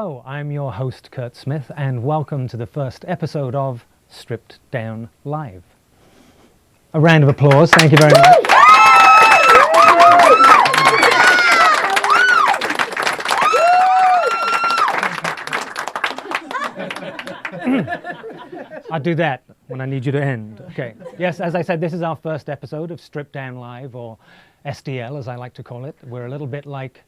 Hello, I'm your host Curt Smith and welcome to the first episode of Stripped Down Live. A round of applause, thank you very much. I do that when I need you to end. Okay. Yes, as I said, this is our first episode of Stripped Down Live, or SDL as I like to call it. We're a little bit like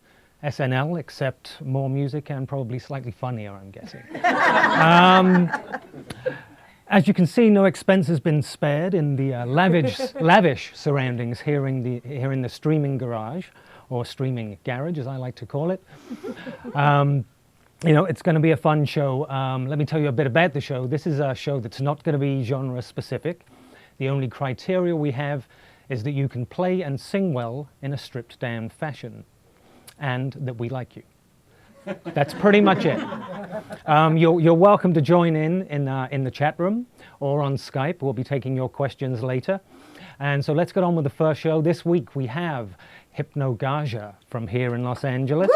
SNL, except more music and probably slightly funnier, I'm guessing. As you can see, no expense has been spared in the lavish surroundings here in the streaming garage, or streaming garage, as I like to call it. You know, it's going to be a fun show. Let me tell you a bit about the show. This is a show that's not going to be genre specific. The only criteria we have is that you can play and sing well in a stripped down fashion, and that we like you. That's pretty much it. You're welcome to join in the chat room or on Skype. We'll be taking your questions later. And so let's get on with the first show. This week we have Hypnogaja from here in Los Angeles.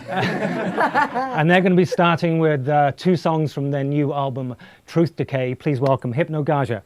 And they're going to be starting with two songs from their new album, Truth Decay. Please welcome Hypnogaja.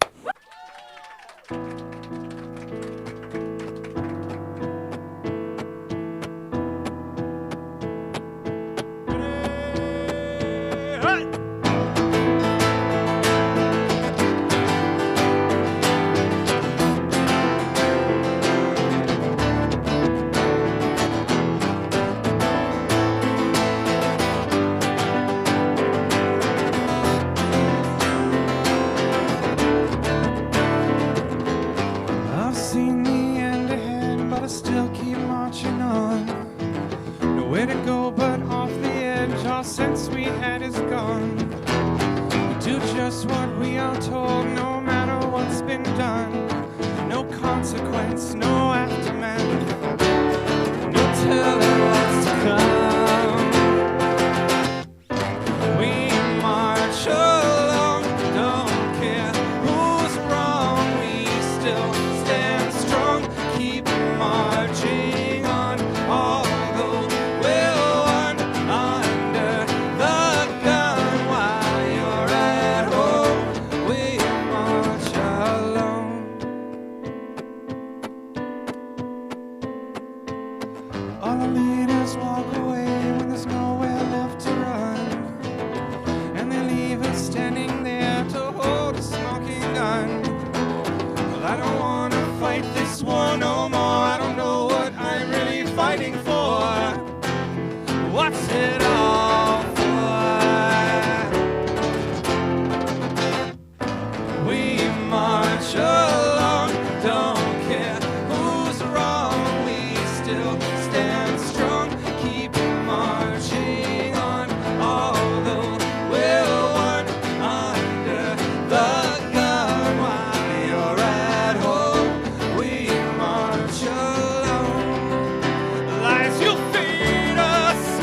Lies you'll feed us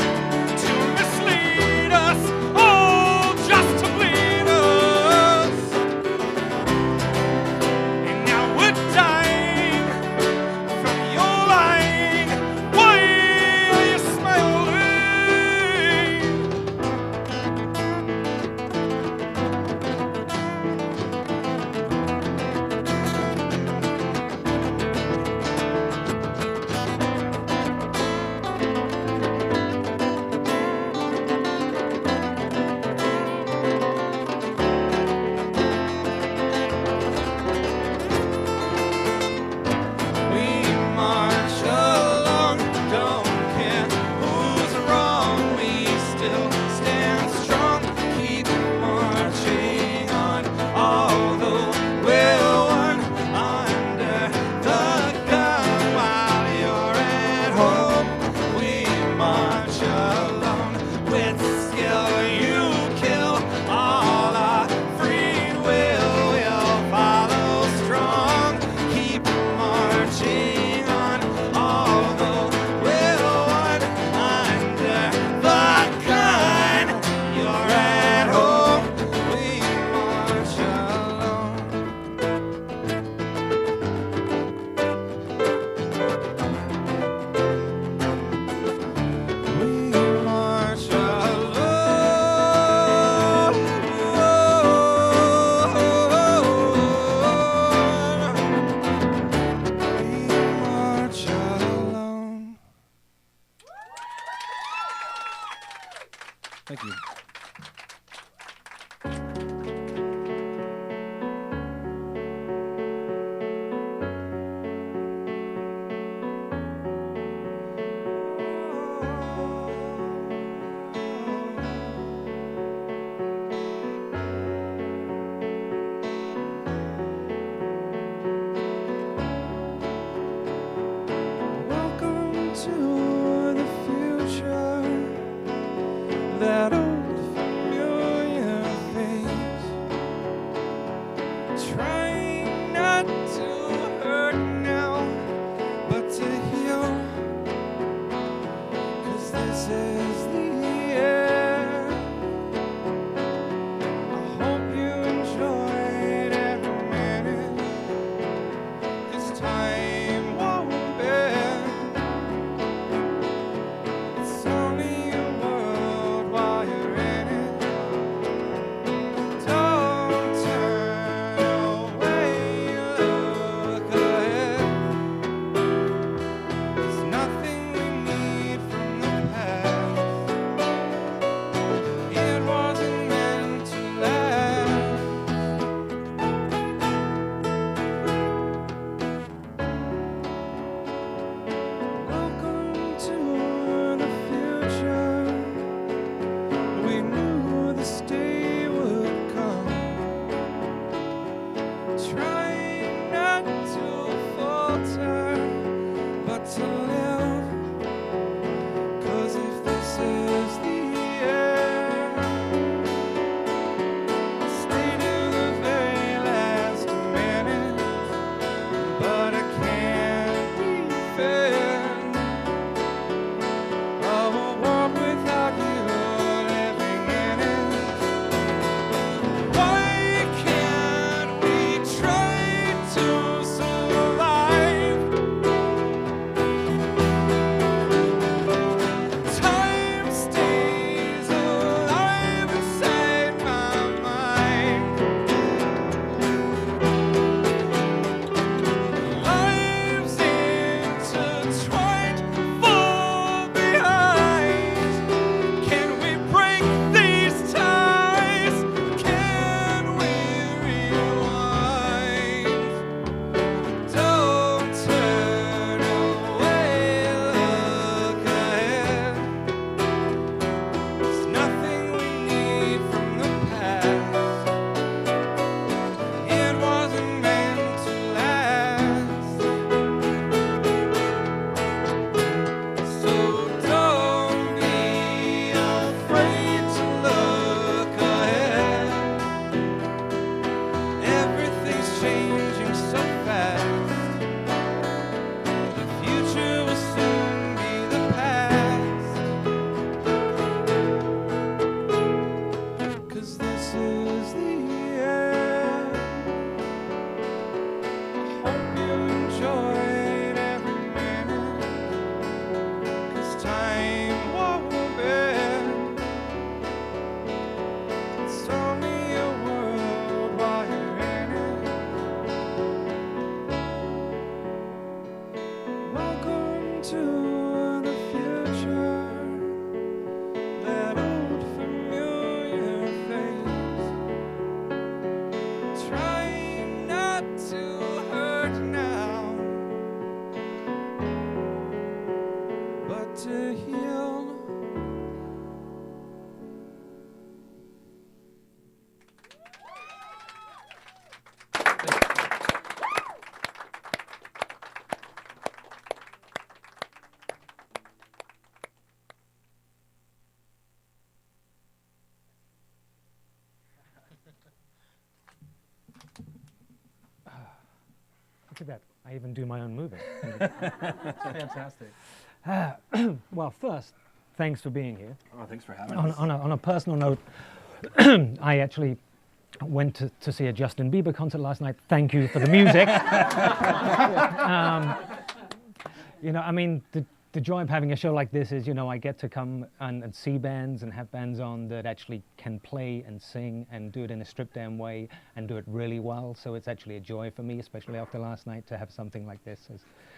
to Thank you. Welcome to the future, that old familiar face, trying not to hurt now, but to heal, 'cause this is the end. I hope you enjoyed every minute, 'cause time won't bend. It's only a world while you're in it. Don't turn away, look ahead. There's nothing we need from the past. It wasn't meant to last. Welcome to the future. We knew this day would come. Trying not to falter, but to live. 'Cause if this is the end, stay to the very last minute. But I can't defend of a world without you living in it. Why can't we try to survive? Time stays alive inside my mind. Lives intertwined, fall behind. Can we break these ties? Can we rewind? Don't turn away, look ahead. There's nothing we need from the past. It wasn't meant to last. So don't be afraid to look ahead. Everything's changing so fast. The future will soon be the past. 'Cause this is the end. I hope you enjoyed every minute, 'cause time won't bend. It's only a world while you're in it. Welcome to the future, that old familiar face, trying not to hurt now, but to heal. Look at that. I even do my own moving. That's fantastic. Well, first, thanks for being here. Oh, thanks for having us. On a personal note, I actually went to see a Justin Bieber concert last night. Thank you for the music. You know, I mean, the joy of having a show like this is, you know, I get to come and see bands and have bands on that actually can play and sing and do it in a stripped down way and do it really well. So it's actually a joy for me, especially after last night, to have something like this,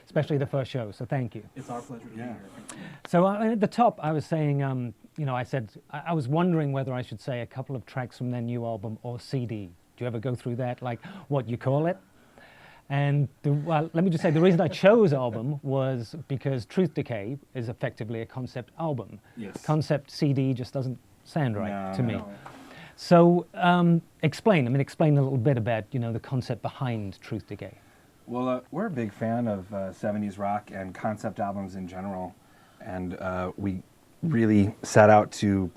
especially the first show. So thank you. It's our pleasure to be here. So at the top, I was saying, you know, I said, I was wondering whether I should say a couple of tracks from their new album or CD. Do you ever go through that, like what you call it? And well, let me just say, the reason I chose album was because Truth Decay is effectively a concept album. Yes. Concept CD just doesn't sound right to me. No. So explain a little bit about, you know, the concept behind Truth Decay. Well, we're a big fan of 70s rock and concept albums in general, and we really set out to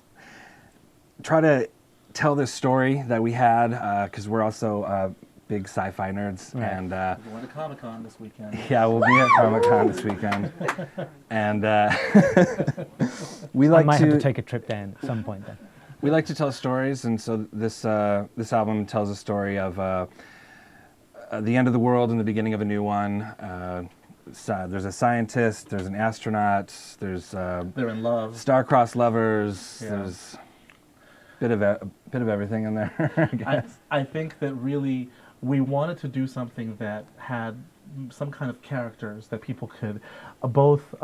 try to tell this story that we had, because we're also big sci-fi nerds, Right. and We're going to Comic-Con this weekend. yeah, we'll be at Comic-Con this weekend, and we I like might have to take a trip down at some point then. we like to tell stories, and so this this album tells a story of the end of the world and the beginning of a new one. There's a scientist, there's an astronaut, there's They're in love. star-crossed lovers. Yeah. There's a bit of everything in there. I guess. I think that really we wanted to do something that had some kind of characters that people could both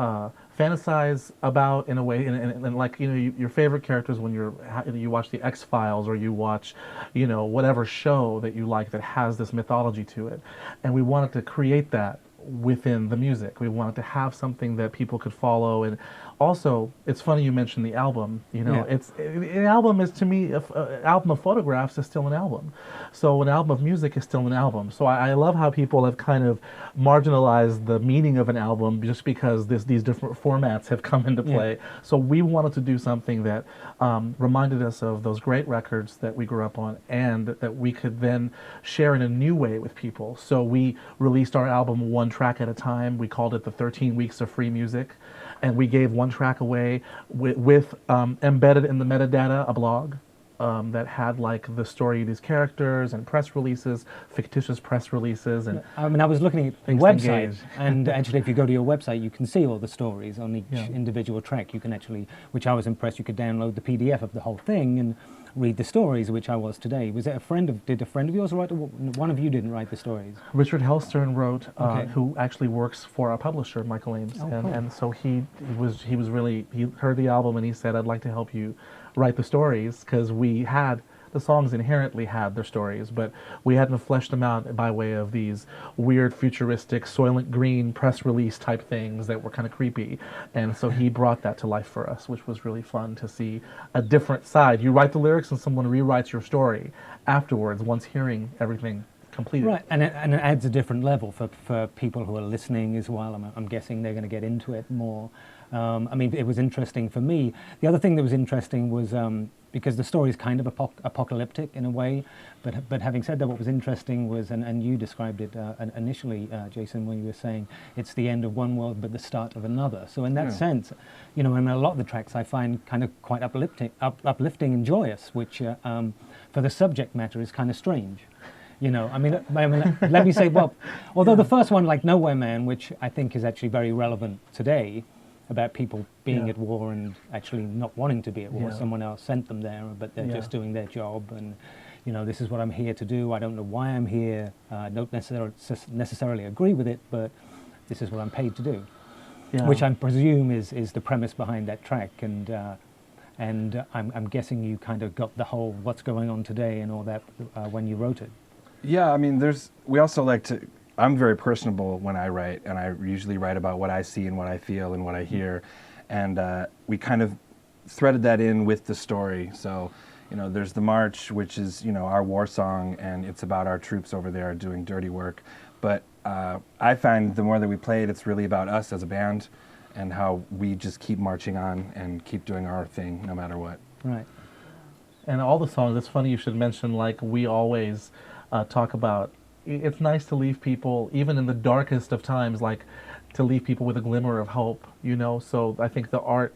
fantasize about in a way, and like, you know, your favorite characters when you watch the X-Files, or you watch, you know, whatever show that you like that has this mythology to it, and we wanted to create that within the music. We wanted to have something that people could follow. And also, it's funny you mentioned the album. You know, Yeah. an album is, to me, an album of photographs is still an album. So an album of music is still an album. So I love how people have kind of marginalized the meaning of an album just because these different formats have come into play. Yeah. So we wanted to do something that reminded us of those great records that we grew up on, and that we could then share in a new way with people. So we released our album one track at a time. We called it the 13 Weeks of Free Music. And we gave one track away with embedded in the metadata, a blog that had like the story of these characters and press releases, fictitious press releases. And I mean, I was looking at the Things to website, engage. and actually, if you go to your website, you can see all the stories on each Yeah. individual track. You can actually, which I was impressed, you could download the PDF of the whole thing and read the stories, which I was today. Was it did a friend of yours write, or one of you didn't write the stories? Richard Hellstern wrote, Okay. who actually works for our publisher, Michael Ames, Oh, and, cool. and so he heard the album and he said, "I'd like to help you write the stories," because the songs inherently had their stories, but we hadn't fleshed them out by way of these weird futuristic Soylent Green press release type things that were kind of creepy. And so he brought that to life for us, which was really fun to see a different side. You write the lyrics and someone rewrites your story afterwards once hearing everything completed. Right, and it adds a different level for people who are listening as well. I'm guessing they're going to get into it more. I mean, it was interesting for me. The other thing that was interesting was because the story is kind of apocalyptic in a way, but having said that, what was interesting was, and you described it initially, Jason, when you were saying it's the end of one world but the start of another. So in that sense, you know, in a lot of the tracks I find kind of quite uplifting and joyous, which for the subject matter is kind of strange. You know, I mean, let me say, well, although the first one, like Nowhere Man, which I think is actually very relevant today, about people being at war and actually not wanting to be at war. Yeah. Someone else sent them there, but they're just doing their job. And, you know, this is what I'm here to do. I don't know why I'm here. I don't necessarily agree with it, but this is what I'm paid to do. Yeah. Which I presume is the premise behind that track. And I'm guessing you kind of got the whole what's going on today and all that when you wrote it. Yeah, I mean, we also like to, I'm very personable when I write, and I usually write about what I see and what I feel and what I hear, and we kind of threaded that in with the story. So, you know, there's the march, which is, you know, our war song, and it's about our troops over there doing dirty work. But I find the more that we play it, it's really about us as a band and how we just keep marching on and keep doing our thing no matter what. Right. And all the songs, it's funny you should mention, like, we always talk about, it's nice to leave people, even in the darkest of times, like, to leave people with a glimmer of hope, you know? So I think the art,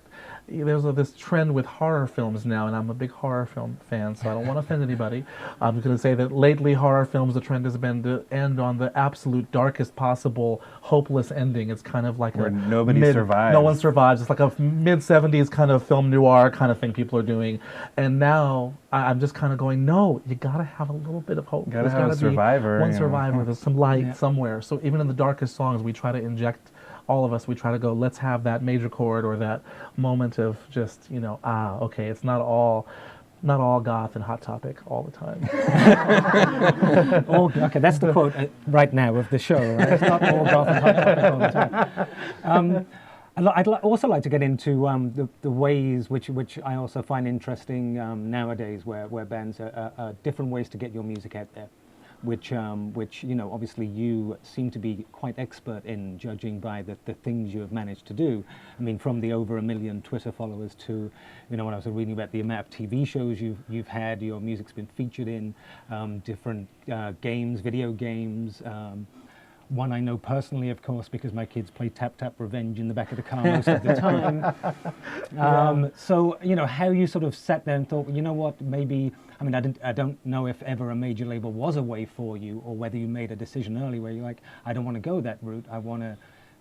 there's this trend with horror films now, and I'm a big horror film fan, so I don't want to offend anybody. I'm going to say that lately horror films, the trend has been to end on the absolute darkest possible hopeless ending. It's kind of like Where nobody survives. No one survives. It's like a mid-70s kind of film noir kind of thing people are doing. And now I'm just kind of going, no, you got to have a little bit of hope. Gotta There's have a gotta be survivor, one you know. survivor, there's some light Yeah. somewhere. So even in the darkest songs, we try to inject all of us, we try to go, let's have that major chord or that moment of just, you know, okay, it's not all goth and Hot Topic all the time. Okay, that's the quote right now of the show, right? It's not all goth and Hot Topic all the time. I'd also like to get into the ways which I also find interesting nowadays, where bands are different ways to get your music out there, which you know, obviously you seem to be quite expert in, judging by the things you have managed to do. I mean, from the over 1 million Twitter followers to, you know, when I was reading about the amount of TV shows you've had, your music's been featured in different games, video games. One I know personally, of course, because my kids play Tap Tap Revenge in the back of the car most of the time. So, you know, how you sort of sat there and thought, you know what, maybe, I mean, I don't know if ever a major label was a way for you, or whether you made a decision early where you're like, I don't want to go that route. I want to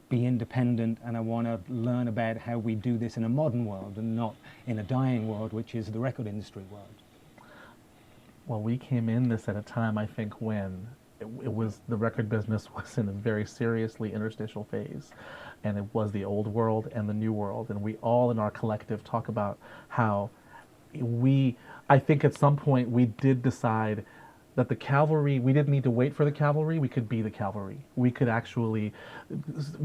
be independent, and I want to learn about how we do this in a modern world and not in a dying world, which is the record industry world. Well, we came in this at a time, I think, when it was, the record business was in a very seriously interstitial phase, and it was the old world and the new world, and we all in our collective talk about how I think at some point we did decide that the cavalry, we didn't need to wait for the cavalry, we could be the cavalry. We could actually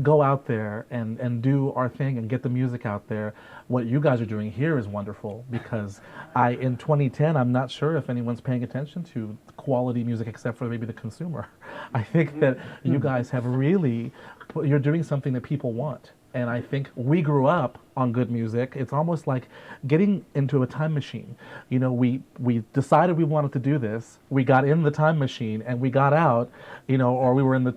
go out there and do our thing and get the music out there. What you guys are doing here is wonderful, because in 2010, I'm not sure if anyone's paying attention to quality music except for maybe the consumer. I think that you guys have really, you're doing something that people want. And I think we grew up on good music. It's almost like getting into a time machine. You know, we decided we wanted to do this. We got in the time machine and we got out, you know, or we were in the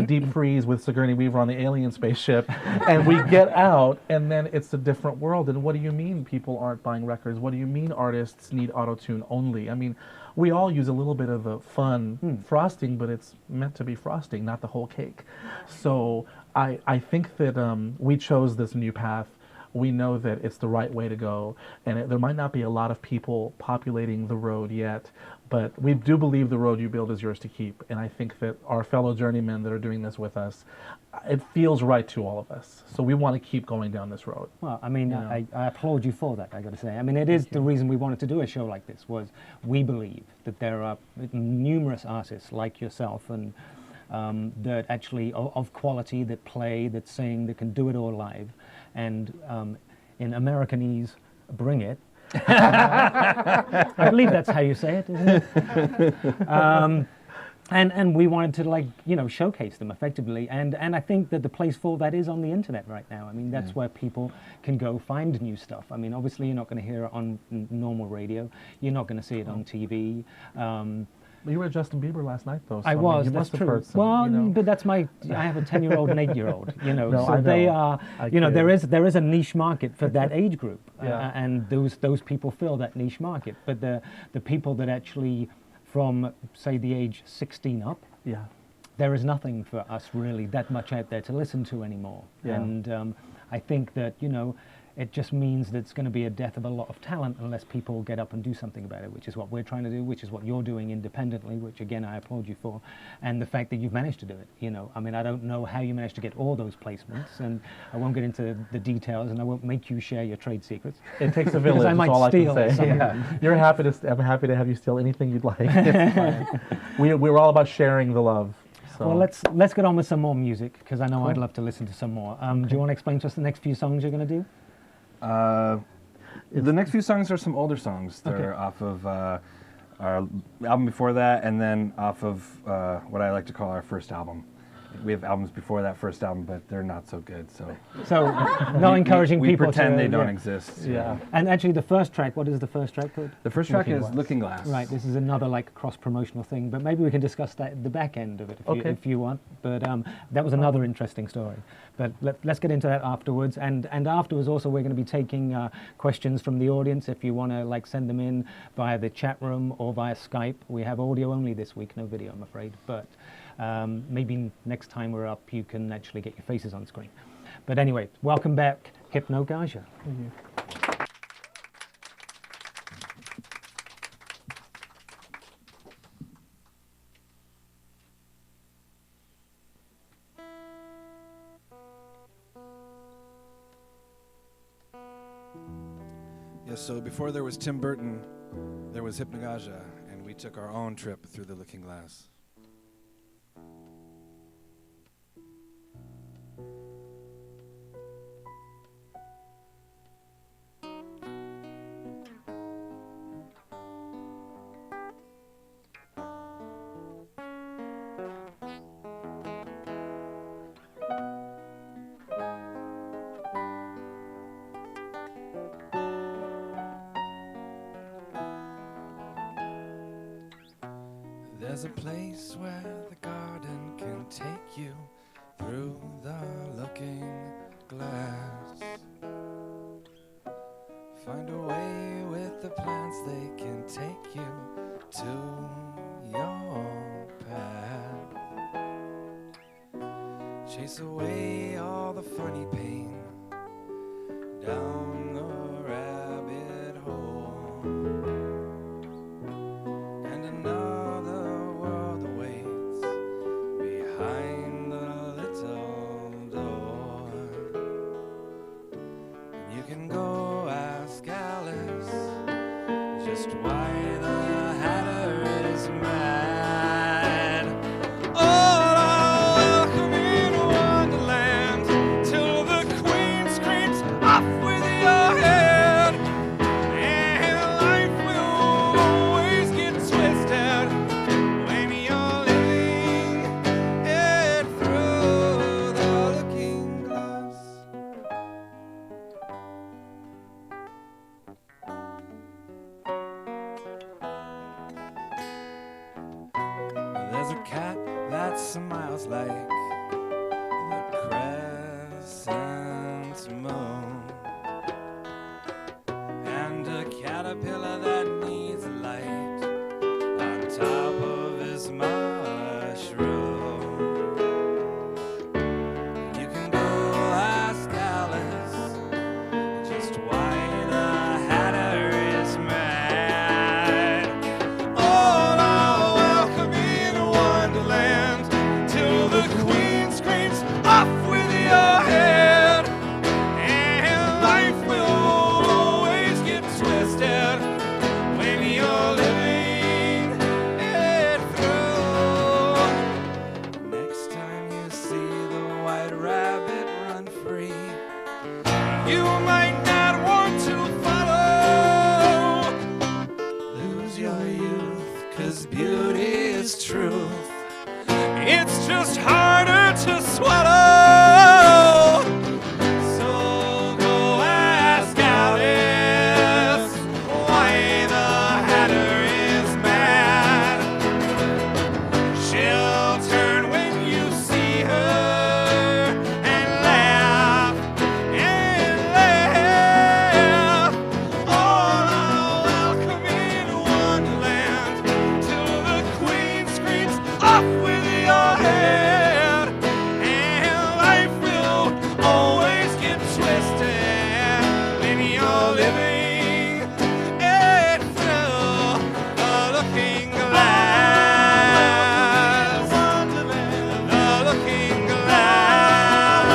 deep freeze with Sigourney Weaver on the alien spaceship, and we get out, and then it's a different world. And what do you mean people aren't buying records? What do you mean artists need auto-tune only? I mean, we all use a little bit of the fun frosting, but it's meant to be frosting, not the whole cake. So I think that we chose this new path. We know that it's the right way to go, and there might not be a lot of people populating the road yet, but we do believe the road you build is yours to keep. And I think that our fellow journeymen that are doing this with us, it feels right to all of us. So we want to keep going down this road. Well, I mean, I applaud you for that, I got to say. I mean, it is the reason we wanted to do a show like this, was we believe that there are numerous artists like yourself and that actually of quality, that play, that sing, that can do it all live, and in Americanese, bring it. I believe that's how you say it, isn't it? And we wanted to, like, you know, showcase them effectively, and I think that the place for that is on the internet right now. I mean, that's where people can go find new stuff. I mean, obviously you're not going to hear it on normal radio. You're not going to see it on TV. You were at Justin Bieber last night, though. So I was. You That's must have true. heard some, well, you know. but that's I have a 10-year-old and 8-year-old. You know, No, so I know. they are. You know, there is a niche market for that age group, and those people fill that niche market. But the people that actually, from say the age 16 up, there is nothing for us really that much out there to listen to anymore. And I think that, you know, it just means that it's going to be a death of a lot of talent unless people get up and do something about it, which is what we're trying to do, which is what you're doing independently, which again I applaud you for, and the fact that you've managed to do it. You know, I mean, I don't know how you managed to get all those placements, and I won't get into the details, and I won't make you share your trade secrets. It takes a village. I might is all steal I can say. I'm happy to have you steal anything you'd like. It's fine. We're all about sharing the love. So. Well, let's get on with some more music, because I know I'd love to listen to some more. Do you want to explain to us the next few songs you're going to do? The next few songs are some older songs. They're off of our album before that, and then off of what I like to call our first album. We have albums before that first album, but they're not so good. So not encouraging we people pretend to, they don't exist. And actually, the first track. What is the first track called? The first track is Looking Glass. Right. This is another like cross-promotional thing, but maybe we can discuss that the back end of it if you want. But that was another interesting story. But let's get into that afterwards. And afterwards, also, we're going to be taking questions from the audience. If you want to like send them in via the chat room or via Skype. We have audio only this week, no video, I'm afraid. But maybe next time we're up, you can actually get your faces on screen. But anyway, welcome back, Hypnogaja. Thank you. Yeah, so before there was Tim Burton, there was Hypnogaja, and we took our own trip through the looking glass. There's a place where the garden can take you through the looking glass. Find a way with the plants, they can take you to your path. Chase away all the funny pain down the rabbit hole. And another world awaits behind the little door. And you can go ask Alice just why the Hatter is mad. Oh, welcome in Wonderland till the Queen screams off with your head. And life will always get twisted when you're living it through the looking glass. There's a cat that smiles like the crescent moon, and a caterpillar that needs light on top of his mushroom. You can go ask Alice just why the Hatter is mad. Oh, now welcome in Wonderland till the Queen screams off with your head. And life will always get twisted when you're living it through. Next time you see the white rabbit run free, you might not want to follow. Lose your youth, 'cause beauty is truth. It's just harder to swallow. So go ask Alice why the Hatter is mad. She'll turn when you see her and laugh and laugh. Oh, welcome in Wonderland till the Queen screams off with your head. And life will always get twisted when you're living it through the looking glass. The looking glass.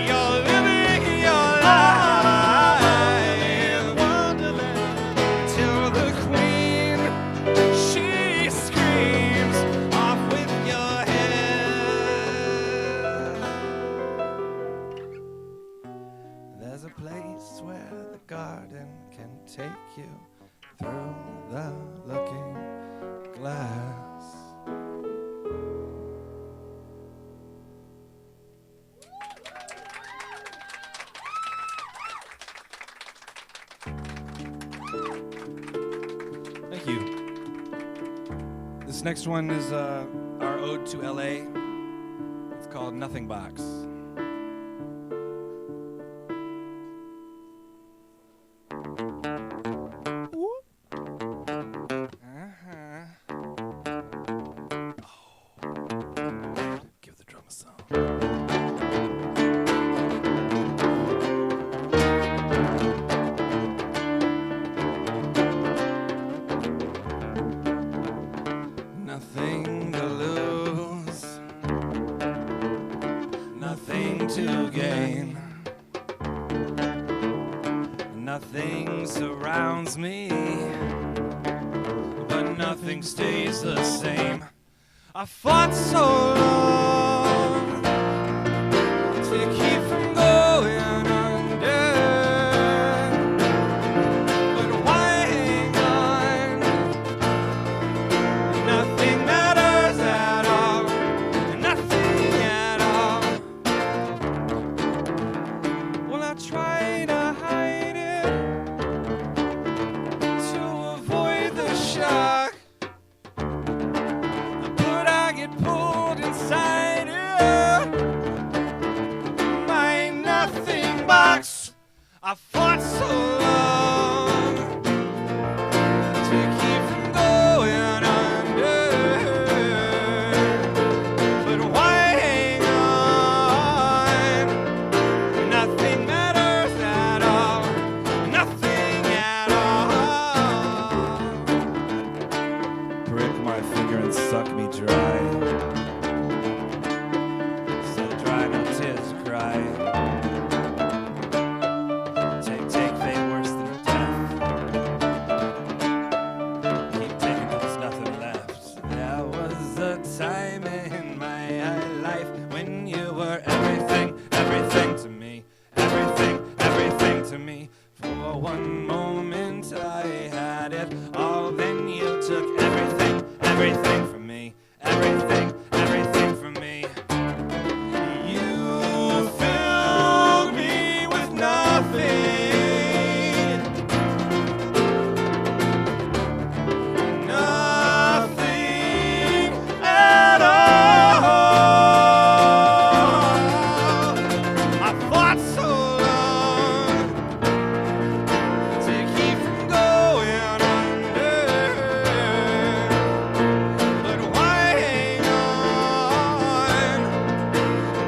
You're living your life till the Queen, she screams off with your head. There's a place where the garden can take you through the looking glass. Thank you. This next one is our ode to LA. It's called Nothing Box. Give the drum a song. Nothing to lose, Nothing surrounds me, but nothing stays the same. I fought so long to keep from going under, but why hang on? Nothing matters at all, nothing at all. Well, I try to hide it to avoid the shock, but I get pulled inside it, my nothing box. I fought so long to keep from going under, but why hang on? Nothing matters at all, nothing at all. Prick my finger and suck me dry, so dry no tears to cry. Take fate worse than death. Keep taking till there's nothing left. There was a time in my life when you were everything, everything to me, everything, everything to me. For one moment I had it all, then you took everything, everything from me, everything, everything from me. You filled me with nothing, nothing at all. I fought so long to keep from going under, but why hang on?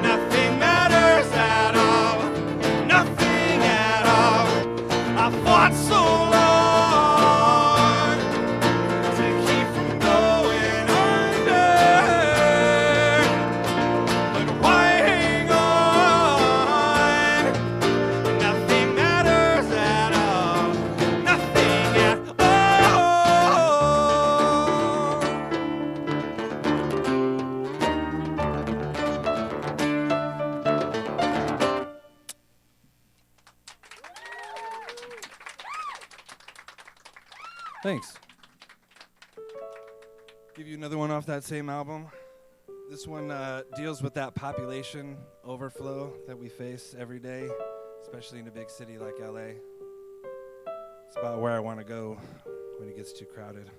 Nothing matters at all, nothing at all. I fought so long to keep from going under, but why hang on? Nothing matters at all, nothing at Thanks. Give you another one off that same album. This one deals with that population overflow that we face every day, especially in a big city like LA. It's about where I want to go when it gets too crowded.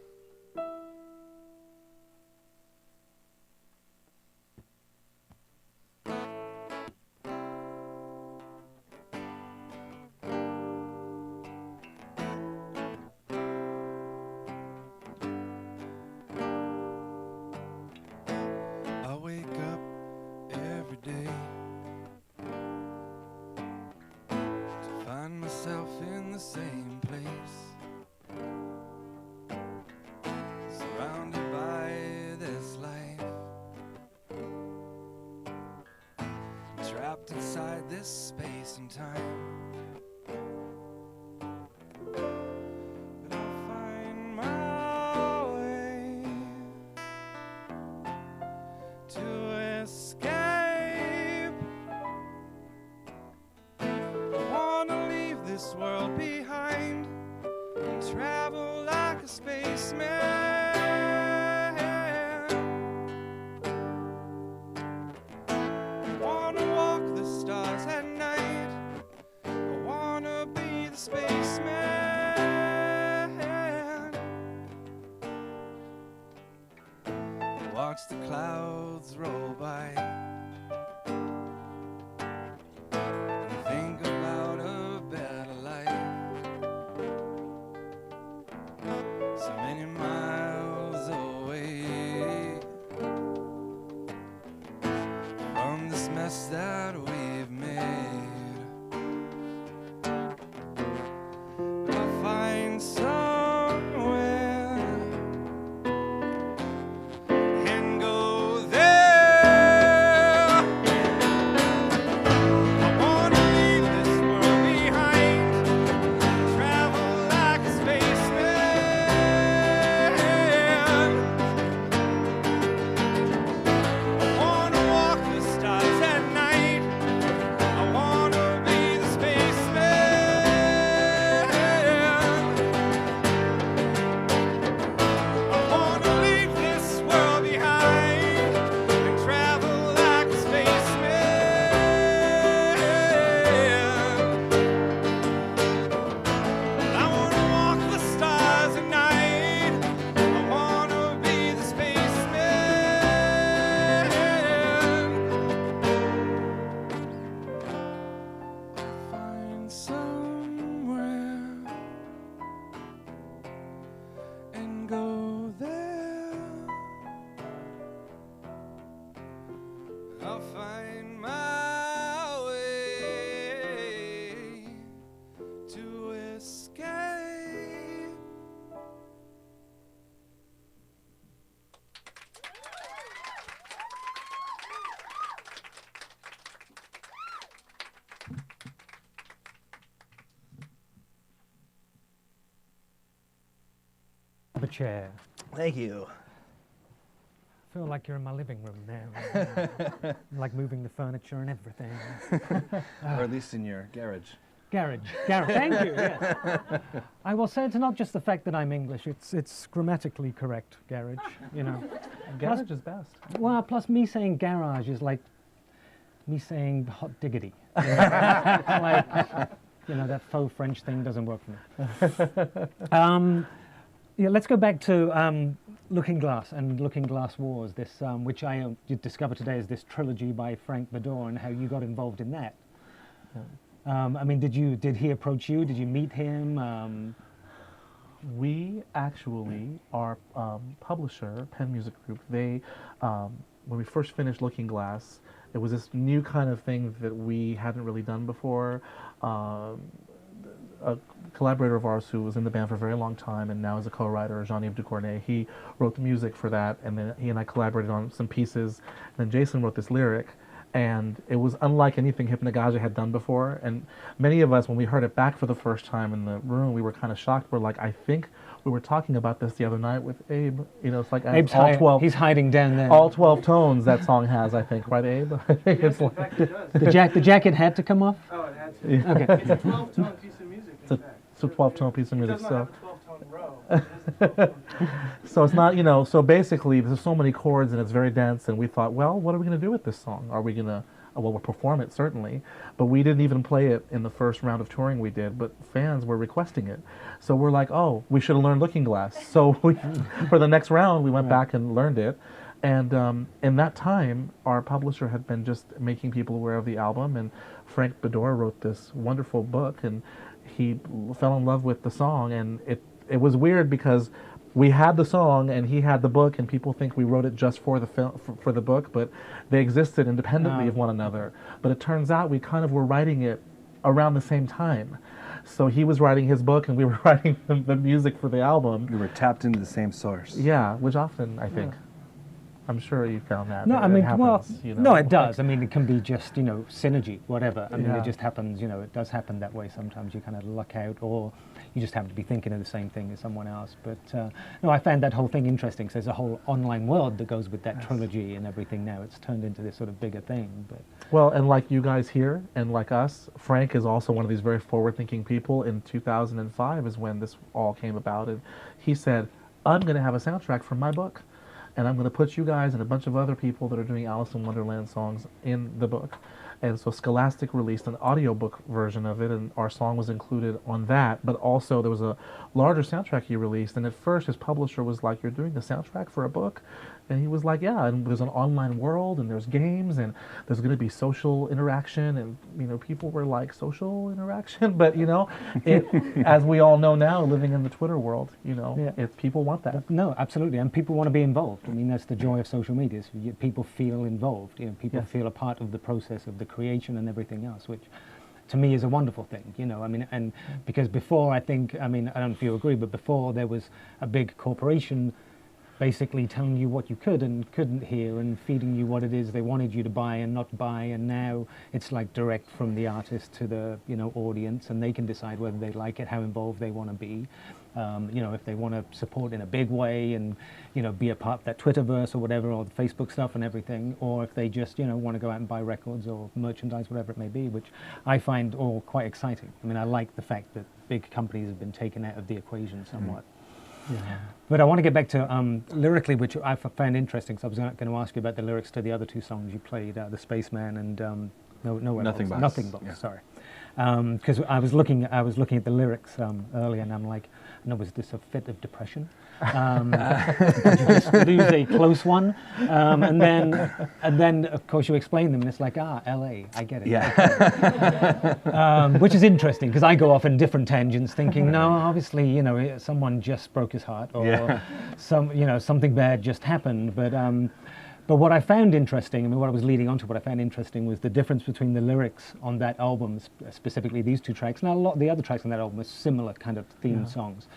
I wake up every day to find myself in the same place, surrounded by this life, trapped inside this space and time. But I'll find my way to escape. I wanna leave this world behind and travel like a spaceman. I wanna walk the stars at night. I wanna be the spaceman. Watch the clouds roll by and think about a better life. So many miles away from this mess that we've made. But I'll find somewhere and go there. Have a chair. Thank you. I feel like you're in my living room now. Like moving the furniture and everything. Or at least in your garage. Garage. Thank you. Yes. I will say it's not just the fact that I'm English. It's grammatically correct. Garage. You know. Garage is best. Well, plus me saying garage is like me saying hot diggity. You know? It's like, you know, that faux French thing doesn't work for me. Yeah, let's go back to Looking Glass and Looking Glass Wars, this which I discovered today is this trilogy by Frank Beddor, and how you got involved in that. Yeah. I mean, did he approach you? Did you meet him? We actually, our publisher, Penn Music Group, they, when we first finished Looking Glass, it was this new kind of thing that we hadn't really done before. A collaborator of ours who was in the band for a very long time and now is a co-writer, Jean-Yves Ducournay, he wrote the music for that, and then he and I collaborated on some pieces, and then Jason wrote this lyric, and it was unlike anything Hypnogaja had done before, and many of us, when we heard it back for the first time in the room, we were kind of shocked. We're like, I think we were talking about this the other night with Abe. You know, it's like Abe's all 12. He's hiding down there. All 12 tones that song has, I think, right, Abe? I think Yes, it's in like fact, it does. The jacket had to come off. Oh, it had to. Yeah. Okay. It's a 12-tone piece of music, in fact. It's a 12-tone piece of It music. does not So. have a 12-tone row. It is a 12-tone piece. So it's not, you know, so basically there's so many chords and it's very dense, and we thought, well, what are we going to do with this song? Are we going to, well, we'll perform it certainly, but we didn't even play it in the first round of touring we did, but fans were requesting it. So we're like, oh, we should have learned Looking Glass. So we, for the next round, we went back and learned it. And in that time, our publisher had been just making people aware of the album, and Frank Beddor wrote this wonderful book, and he fell in love with the song, and it was weird because we had the song and he had the book, and people think we wrote it just for the for the book, but they existed independently of one another. But it turns out we kind of were writing it around the same time. So he was writing his book and we were writing the music for the album. We were tapped into the same source. Yeah, which often, I think, I'm sure you found that. No, it I mean, happens, well, you know? no, it does. I mean, it can be just, you know, synergy, whatever. I mean, Yeah. it just happens, you know, it does happen that way sometimes. You kind of luck out, or you just happen to be thinking of the same thing as someone else. But, no, I found that whole thing interesting. So there's a whole online world that goes with that trilogy and everything now. It's turned into this sort of bigger thing. But Well, and like you guys here, and like us, Frank is also one of these very forward-thinking people. In 2005 is when this all came about, and he said, I'm going to have a soundtrack for my book, and I'm going to put you guys and a bunch of other people that are doing Alice in Wonderland songs in the book. And so Scholastic released an audiobook version of it, and our song was included on that, but also there was a larger soundtrack he released, and at first his publisher was like, you're doing the soundtrack for a book? And he was like, yeah, and there's an online world, and there's games, and there's going to be social interaction, and, you know, people were like, social interaction? But, you know, it, as we all know now, living in the Twitter world, you know, Yeah. people want that. no, absolutely. And people want to be involved. I mean, that's the joy of social media. Is people feel involved. You know, people Yes. feel a part of the process of the creation and everything else, which to me is a wonderful thing, you know. I mean, and because before, I think, I mean, I don't know if you agree, but before there was a big corporation basically telling you what you could and couldn't hear and feeding you what it is they wanted you to buy and not buy, and now it's like direct from the artist to the, you know, audience, and they can decide whether they like it, how involved they want to be. You know, if they want to support in a big way and, you know, be a part of that Twitterverse or whatever, or the Facebook stuff and everything, or if they just, you know, want to go out and buy records or merchandise, whatever it may be, which I find all quite exciting. I mean, I like the fact that big companies have been taken out of the equation somewhat. Yeah. But I want to get back to lyrically, which I found interesting. So I was going to ask you about the lyrics to the other two songs you played, The Spaceman and Nothing Box. Nothing Box. Yeah. Sorry, because I was looking at the lyrics earlier, and I'm like, no, was this a fit of depression? Did you just lose a close one? And then of course you explain them, and it's like, L.A. I get it. Yeah. Which is interesting because I go off in different tangents, thinking, no, obviously, you know, someone just broke his heart, or you know, something bad just happened. But what I found interesting, I mean, what I was leading on to, what I found interesting was the difference between the lyrics on that album, specifically these two tracks. Now, a lot of the other tracks on that album are similar kind of themed songs.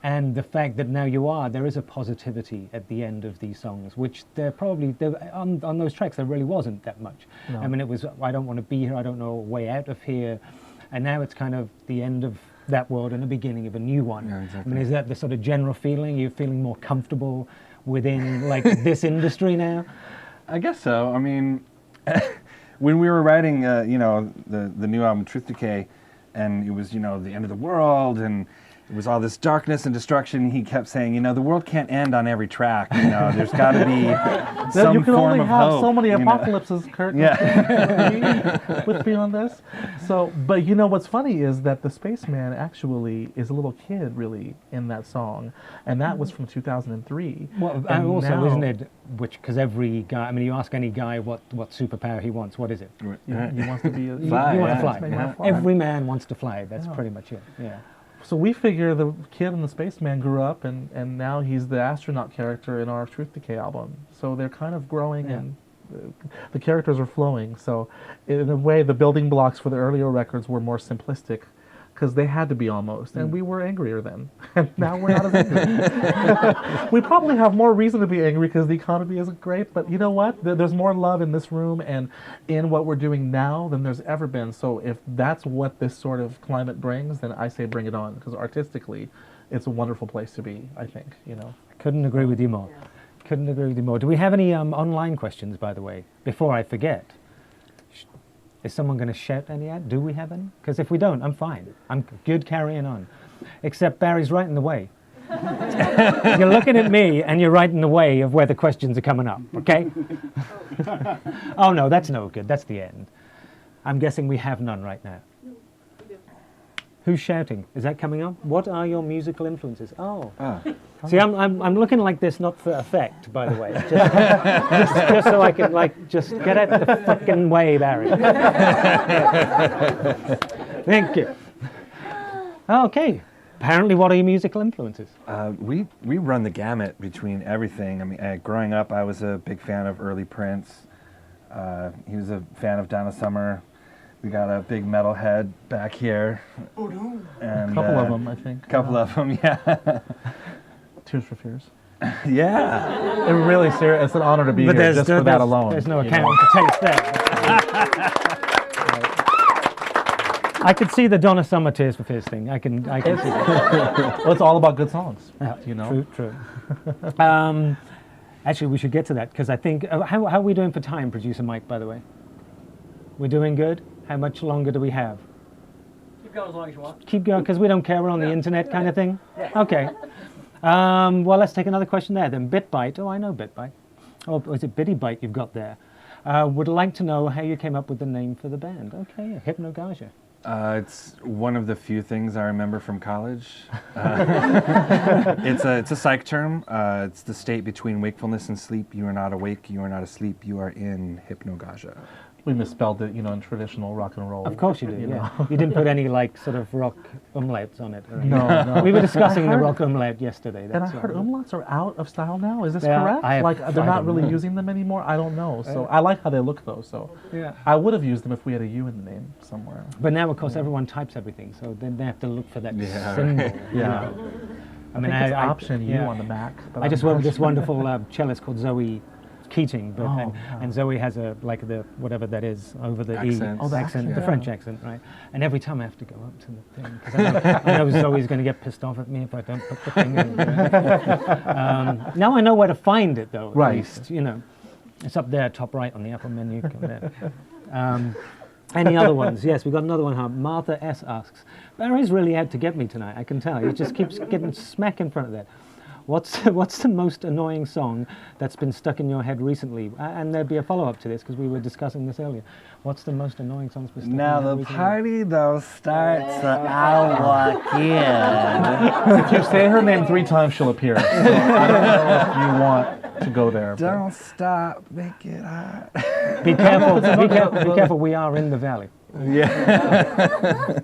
And the fact that now there is a positivity at the end of these songs, which on those tracks, there really wasn't that much. No. I mean, it was, I don't want to be here, I don't know a way out of here. And now it's kind of the end of that world and the beginning of a new one. Yeah, I exactly. mean, is that the sort of general feeling? You're feeling more comfortable within like this industry now? I guess so. I mean, when we were writing, you know, the new album Truth Decay, and it was, you know, the end of the world, and it was all this darkness and destruction. He kept saying, you know, the world can't end on every track. You know, there's got to be some you can form only of have hope. so many you know? apocalypses, Kurt. Yeah. With me on this. So, but you know what's funny is that the spaceman actually is a little kid, really, in that song, and that was from 2003. Well, And also, now- isn't it? Which, because every guy, I mean, you ask any guy what superpower he wants. What is it? He wants to be a Fly, you want yeah. to fly. Spaceman, you wanna fly. Every man wants to fly. That's Yeah. pretty much it. Yeah. So we figure the kid and the spaceman grew up, and now he's the astronaut character in our Truth Decay album. So they're kind of growing, Yeah. and the characters are flowing. So in a way, the building blocks for the earlier records were more simplistic, because they had to be almost, and we were angrier then, and now we're not as angry. We probably have more reason to be angry because the economy isn't great, but you know what? There's more love in this room and in what we're doing now than there's ever been. So if that's what this sort of climate brings, then I say bring it on, because artistically, it's a wonderful place to be, I think, you know. Couldn't agree with you more. Couldn't agree with you more. Do we have any online questions, by the way, before I forget? Is someone going to shout any out? Do we have any? Because if we don't, I'm fine. I'm good carrying on. Except Barry's right in the way. You're looking at me and you're right in the way of where the questions are coming up, okay? Oh no, that's no good. That's the end. I'm guessing we have none right now. Who's shouting? Is that coming up? What are your musical influences? Oh. Ah. See, I'm looking like this not for effect, by the way. Just so I can, like, just get out the fucking way, Barry. Thank you. Okay. Apparently, what are your musical influences? We run the gamut between everything. I mean, growing up, I was a big fan of early Prince. He was a fan of Donna Summer. We got a big metalhead back here. And, A couple of them, I think. Couple of them, yeah. Tears for Fears. Yeah. It's really serious. It's an honor to be here just for that alone. There's no you know? accounting to taste that. I could see the Donna Summer Tears for Fears thing. I can see that. Well, it's all about good songs, you know. True. Actually, we should get to that because I think how are we doing for time, producer Mike? By the way, we're doing good. How much longer do we have? Keep going as long as you want. Keep going because we don't care. We're on the internet, kind of thing. Okay. Well, let's take another question there then. Bitbite. Oh, I know Bitbite. Oh, is it Bitty Bite you've got there? Would like to know how you came up with the name for the band. Okay, Hypnogaja. It's one of the few things I remember from college. It's a psych term. It's the state between wakefulness and sleep. You are not awake, you are not asleep, you are in Hypnogaja. We misspelled it, you know, in traditional rock and roll. Of course you did, you yeah. know. You didn't put any, like, sort of rock umlauts on it. Or anything. No. We were discussing I the heard- rock umlaut yesterday. And I That's heard all. umlauts are out of style now. Is this Yeah, correct? I They're not don't really know. using them anymore. I don't know. So I like how they look though. So Yeah. I would have used them if we had a U in the name somewhere. But now, of course, everyone types everything, so then they have to look for that Yeah, symbol. right. you Yeah. know. I mean, it's option U yeah. on the Mac. But I just I'm worked not with this sure. wonderful cellist called Zoe Keating, but, Oh, and Zoe has a, like, the whatever that is over the Accent. E. Oh, the accent, the yeah. French accent, right? And every time I have to go up to the thing, because I know Zoe's going to get pissed off at me if I don't put the thing in. Now I know where to find it, though, at Right. least, you know. It's up there, top right on the Apple menu. Come there. Any other ones? Yes, we've got another one. Huh? Martha S. asks, Barry's really out to get me tonight, I can tell. He just keeps getting smack in front of that. What's the most annoying song that's been stuck in your head recently? And there'd be a follow-up to this because we were discussing this earlier. What's the most annoying song that's been stuck Now in your the head recently? party though starts, I'll walk in. If you say her name 3 times, she'll appear. So I don't know if you want to go there. but- Don't stop, make it hot. Be careful, be careful, we are in the valley. Yeah.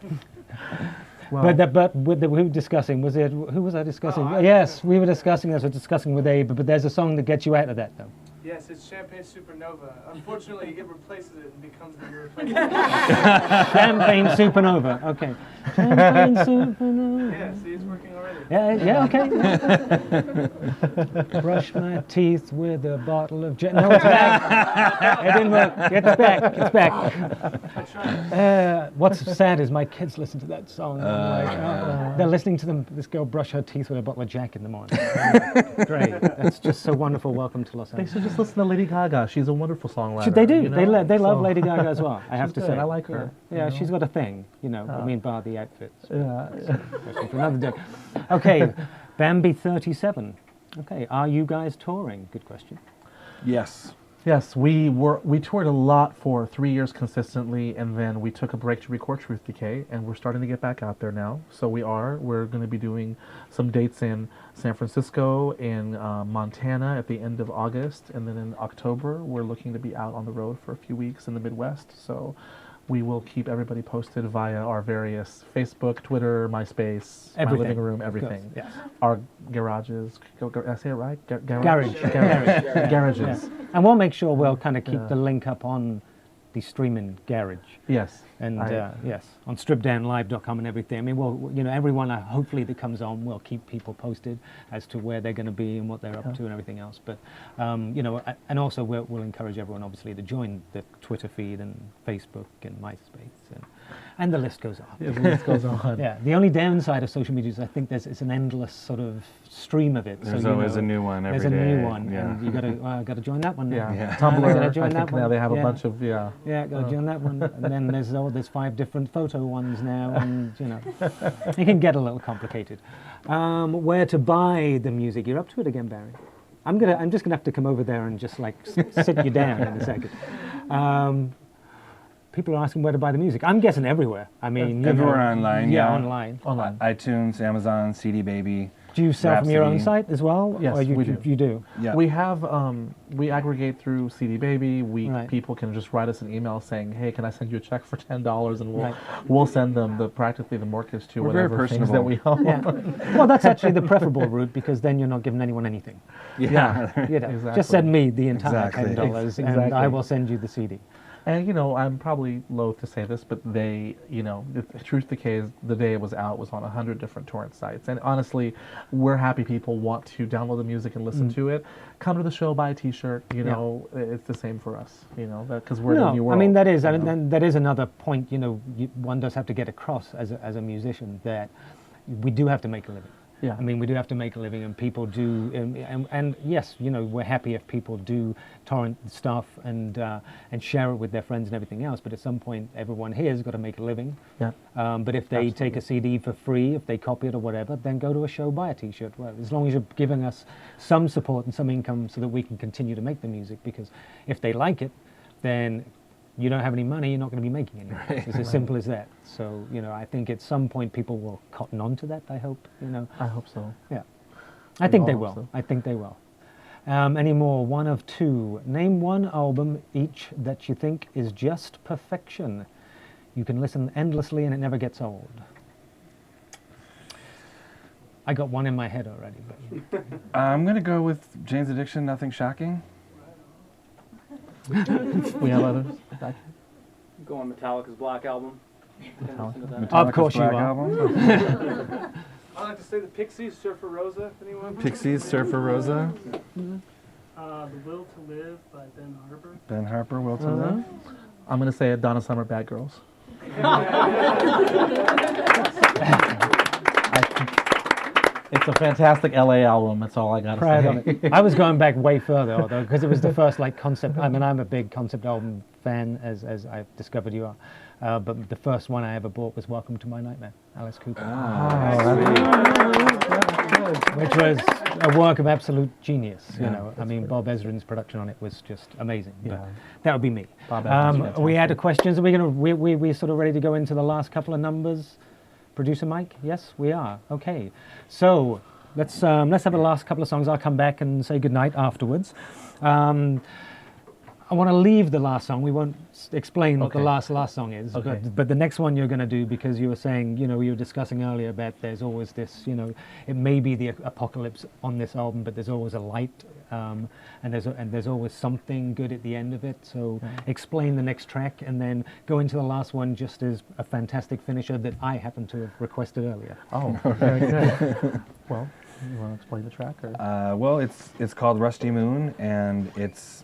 Well, But we were discussing, who was I discussing? Yes, we were discussing this, we're discussing with Abe, but there's a song that gets you out of that, though. Yes, it's Champagne Supernova. Unfortunately, it replaces it and becomes the irreplaceable. Champagne Supernova. Okay. Champagne Supernova. Yeah, see, it's working already. Yeah, okay. Brush my teeth with a bottle of no, it's back. It didn't work. It's back. It's back. I tried. What's sad is my kids listen to that song. They're listening to this girl brush her teeth with a bottle of Jack in the morning. Great. That's just so wonderful. Welcome to Los They Angeles. should just listen to Lady Gaga. She's a wonderful songwriter. They do. you know? They love So- Lady Gaga as well. I have to She's say. good. I like her, Yeah, you know? she's got a thing. You know, I mean, bar the outfits. Yeah. Question for another day. Okay, Bambi 37. Okay, are you guys touring? Good question. Yes. Yes, we toured a lot for 3 years consistently, and then we took a break to record Truth Decay, and we're starting to get back out there now. So we're going to be doing some dates in San Francisco, in Montana at the end of August, and then in October we're looking to be out on the road for a few weeks in the Midwest. So we will keep everybody posted via our various Facebook, Twitter, MySpace, Everything. my living room, Of course, everything. yes. Our garages. Did I say it right? Garage. Garages. Yeah. And we'll make sure we'll kind of keep Yeah. the link up on the streaming garage. Yes. And I- yes, on stripdownlive.com and everything. I mean, everyone hopefully that comes on, we'll keep people posted as to where they're going to be and what they're up to and everything else. But and also we'll encourage everyone obviously to join the Twitter feed and Facebook and MySpace and the list goes on. Yeah, the list goes on. Yeah, the only downside of social media is I think it's an endless sort of stream of it. There's so, always a new one every There's a new day, one, yeah. and you got to join that one now. Yeah. Yeah. Gotta Tumblr. join I that think now one. they have Yeah. a bunch of Yeah, got to join that one. And then there's 5 different photo ones now, and it can get a little complicated. Where to buy the music? You're up to it again, Barry. I'm just gonna have to come over there and just like sit you down in a second. People are asking where to buy the music. I'm guessing everywhere. I mean, Everywhere online, Yeah, yeah. online. online. iTunes, Amazon, CD Baby. Do you sell from your own Rhapsody. site as well? Yes, or you, we do. You do. Yeah. We have we aggregate through CD Baby. Right. People can just write us an email saying, "Hey, can I send you a check for $10?" and Right. we'll send them practically the mortgage to We're very whatever things that we own. Yeah. Well, that's actually the preferable route because then you're not giving anyone anything. Yeah. You know, Exactly. just send me the entire Exactly. $10 and Exactly. I will send you the CD. And I'm probably loath to say this, but the Truth Decay, the day it was out, was on 100 different torrent sites. And honestly, we're happy people want to download the music and listen to it. Come to the show, buy a T-shirt. It's the same for us. Because we're in a new world. I mean that is. you I mean, know? then that is another point. One does have to get across as a musician that we do have to make a living. Yeah. I mean, we do have to make a living, and people do. And yes, we're happy if people do torrent stuff and share it with their friends and everything else. But at some point, everyone here has got to make a living. Yeah. But if they take a CD for free, if they copy it or whatever, then go to a show, buy a T-shirt. Well, as long as you're giving us some support and some income so that we can continue to make the music. Because if they like it, then you don't have any money, you're not going to be making any. Right. It's as simple as that. So, I think at some point people will cotton on to that, I hope, I hope so. Yeah. I think they all will. hope so. I think they will. Any more? One of two. Name one album each that you think is just perfection. You can listen endlessly and it never gets old. I got one in my head already. But I'm going to go with Jane's Addiction, Nothing Shocking. We have others. Back here. Go on Metallica's Black Album. Metallica. Listen to that. Of course you Black are. Album. I like to say the Pixies, Surfer Rosa, if anyone. Pixies, Surfer Rosa. The Will to Live by Ben Harper. Ben Harper, Will to Live. I'm going to say it, Donna Summer, Bad Girls. It's a fantastic LA album. That's all I got to Proud say. of it. I was going back way further, although, because it was the first concept. I mean, I'm a big concept album fan, as I've discovered you are. But the first one I ever bought was Welcome to My Nightmare, Alice Cooper, which was a work of absolute genius. I mean, Bob Ezrin's production on it was just amazing. Yeah. But that would be me. Bob Ezrin's We had fantastic. questions. Are we gonna? We sort of ready to go into the last couple of numbers? Producer Mike? Yes, we are. Okay. So let's have the last couple of songs. I'll come back and say goodnight afterwards. I want to leave the last song. We won't explain what the Okay. last song is. Okay. But the next one you're going to do, because you were saying, you know, you were discussing earlier about there's always this, you know, it may be the apocalypse on this album, but there's always a light, and there's always something good at the end of it. So explain the next track, and then go into the last one just as a fantastic finisher that I happen to have requested earlier. Oh, very good. Well, you want to explain the track? Or? Well, it's called Rusty Moon, and it's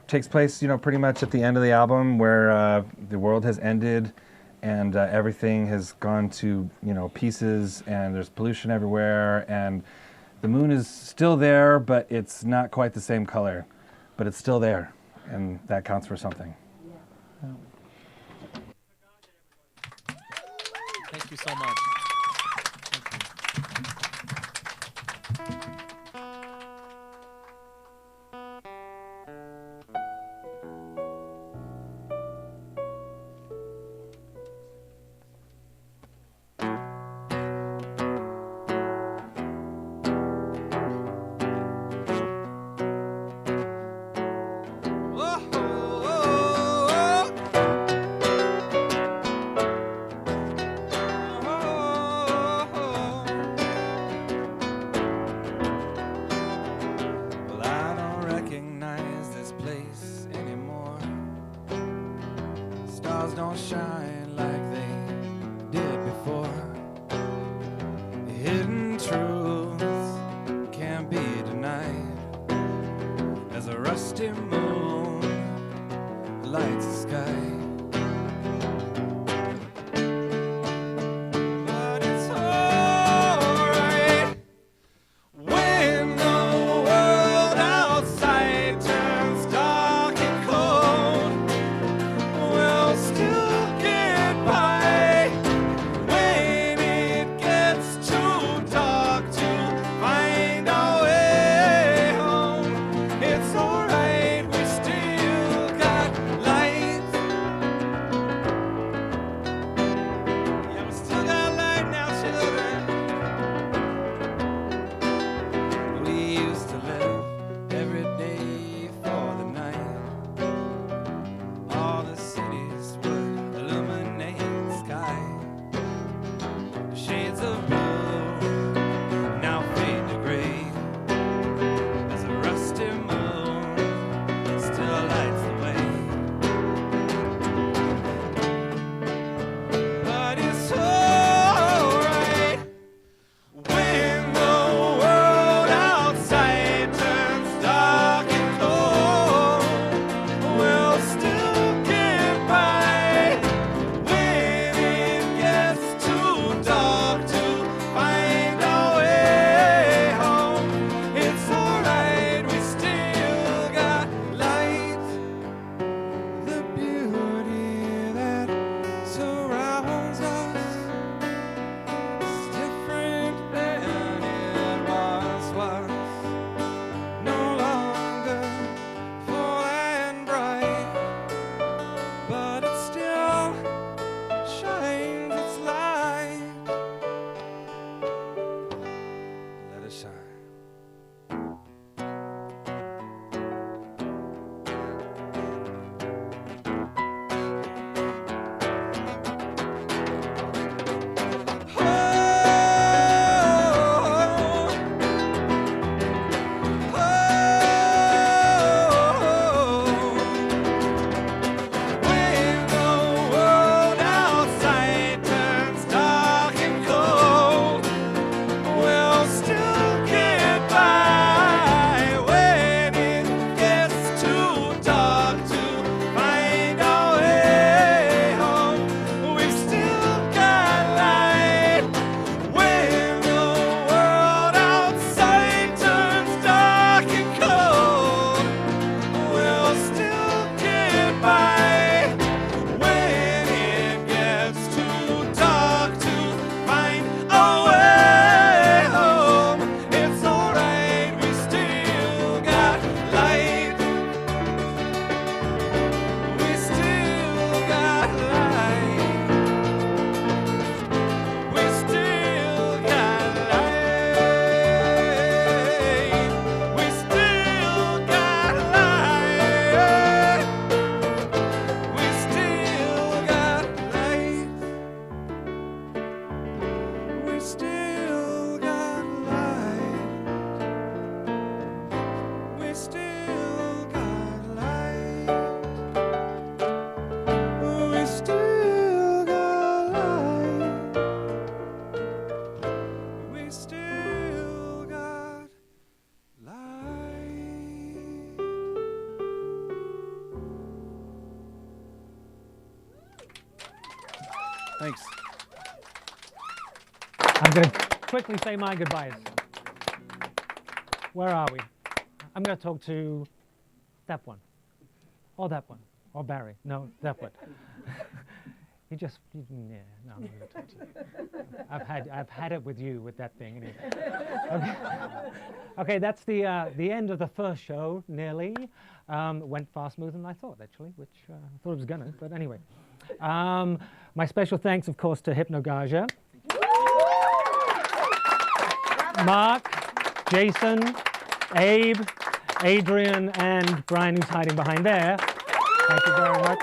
takes place, you know, pretty much at the end of the album, where the world has ended and everything has gone to, you know, pieces, and there's pollution everywhere, and the moon is still there, but it's not quite the same color, but it's still there, and that counts for something. Thank you so much. Well, I don't recognize this place anymore. Stars don't shine like they did before. Hidden truths can't be denied as a rusty moon lights the sky. But it's alright when the world outside turns dark and cold. We'll still get by when it gets too dark to Thanks. I'm going to quickly say my goodbyes. Where are we? I'm going to talk to that one, or that one, or Barry. No, that one. Yeah, no, I'm not going to talk to you. I've had it with you with that thing. Anyway. Okay, that's the end of the first show. Nearly went far smoother than I thought, actually, which I thought it was gonna. But anyway, my special thanks, of course, to Hypnogaja, Mark, Jason, Abe, Adrian, and Brian, who's hiding behind there. Thank you very much.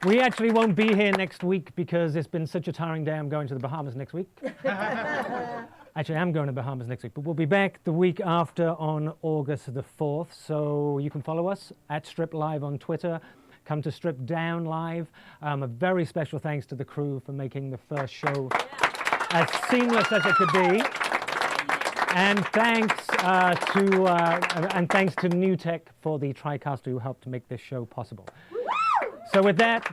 We actually won't be here next week because it's been such a tiring day. I'm going to the Bahamas next week. Actually, I'm going to the Bahamas next week, but we'll be back the week after on August the 4th. So you can follow us at Strip Live on Twitter. Come to Strip Down Live. A very special thanks to the crew for making the first show as seamless as it could be. And thanks to New Tech for the TriCaster who helped to make this show possible. So with that,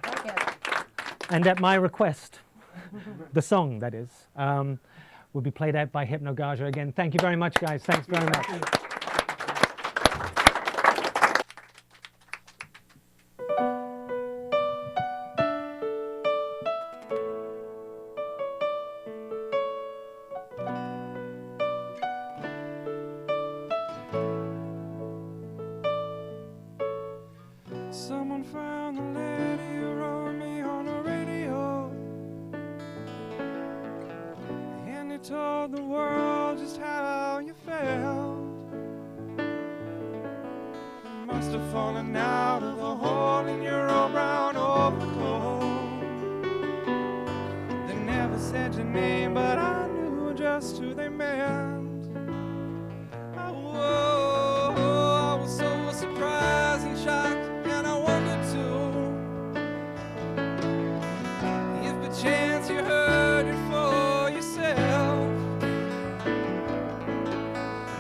and at my request, the song, that is, will be played out by Hypnogaja again. Thank you very much, guys. Thanks very much. Someone found the lady who wrote me on the radio, and he told the world just how you felt. You must have fallen out of a hole in your old brown overcoat. They never said your name, but I knew just who they meant. Oh, I was so surprised and shocked. Chance you heard it for yourself.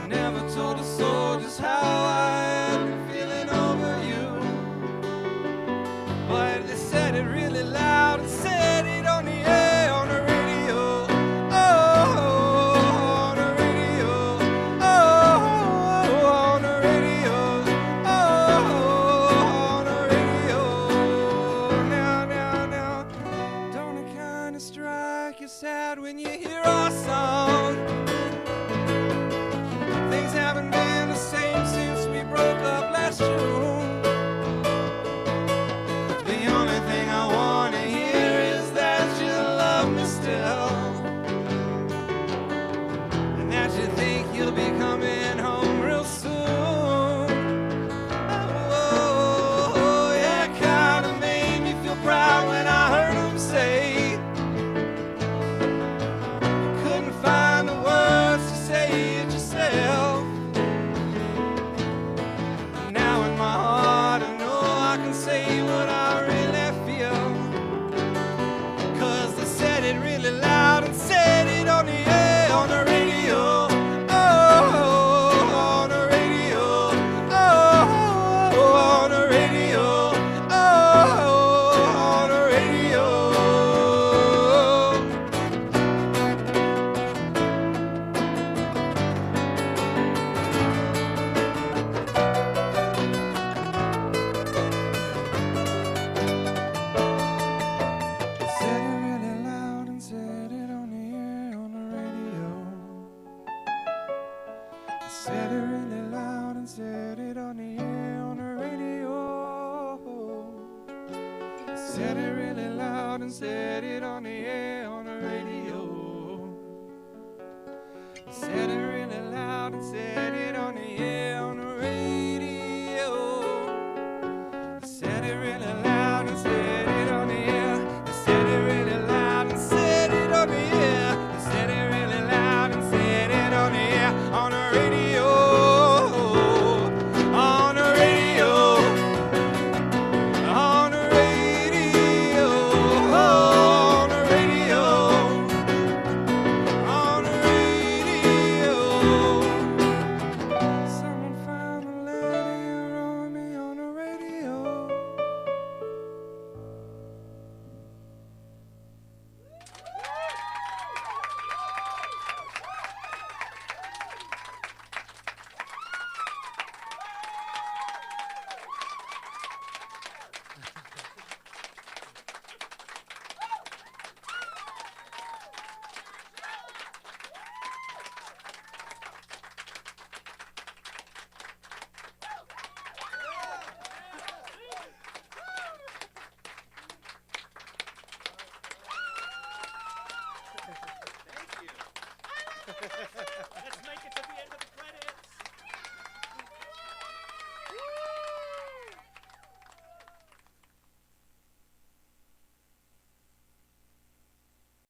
Never told a soul just how I had been feeling over you, but they said it really loud and said it on the air, on the radio. Oh, on the radio. Oh, on the radio. Oh, on the radio. Now. Don't it kinda strike you sad when you hear our song? Things haven't been the same since we broke up last June. The only thing I wanna hear is that you love me still, and that you think you'll be coming home real soon. Oh, yeah, it kinda made me feel proud when I heard him say you couldn't find the words to say it yourself. Now in my heart I know I can say what I really feel, 'cause they said it really loud and said it on the air, on the radio. Oh, on the radio. Oh, on the radio. Oh, on the radio. Said it really loud and said it on the air, on the radio. Said it really loud and said it on the air, on the radio. Said it really loud and said it on the air, on the radio. Said it really loud and said it on the air, on the radio. Said it really loud and said it on the air. Said it really loud and said it on the air. Said it really loud and said it on the air, on the radio. On the radio. On the radio. On the radio. On the radio. That's